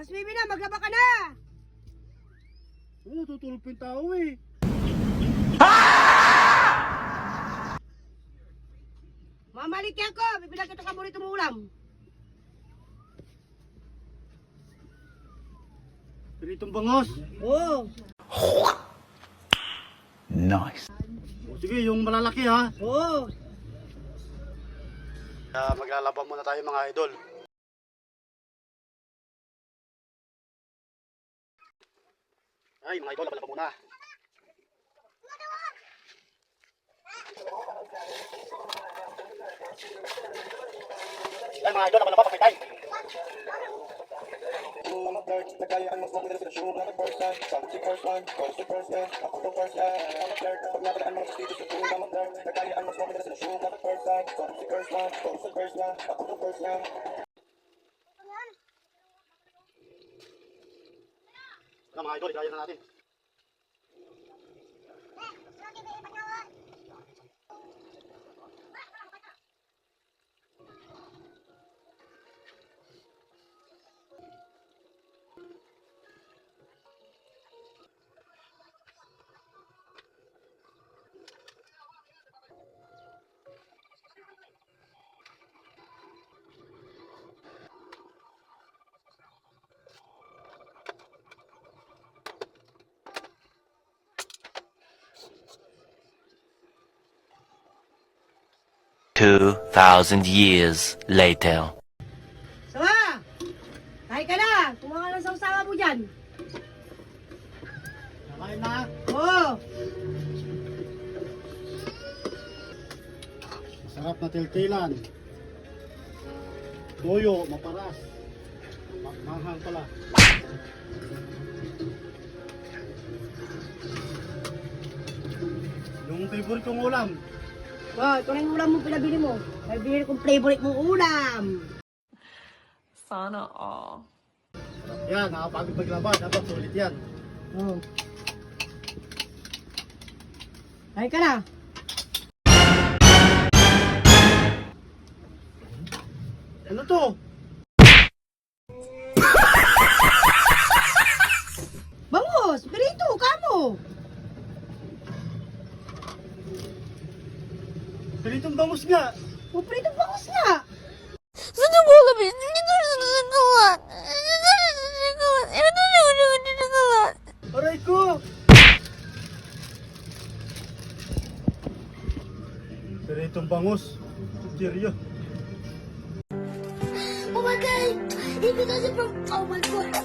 Alas 9 na, maglaba ka na! Ano, natutulog pa yung tao eh. Mamalik yan ko, bibilang kita ka muna itong ulam. Piritong bangos. Oo. Nice. O sige, yung malalaki ha. Oo. Maglalaban muna tayo mga idol. Ay mga idol, laban muna. Ay mga idol, laban pa, pagkay tayo. Mga idol, igaya na natin. $2,000 years later. Sawa! Kain ka na! Kumuha ka ng sausawa mo dyan. Nakain na. Oo. Masarap na tiltilan. Toyo, maparas. Mahang pala. Yung favorite kong ulam. Ito na yung ulam mo pinabili mo. Pinabili kong favorite mong ulam. Sana all. Yan, nakapagod maglaban. Dapat sulit yan. Oo. Kain ka na. Ano to? Bangus! Pirito! Kamo! Piritong bangus nga. O, pirito bangus nga! Sana mo alam yun? Hindi ko rin nagagawa. Hindi nagagawa. Aray ko! Piritong bangus. Seryo. Oh my god! Even though from oh my god!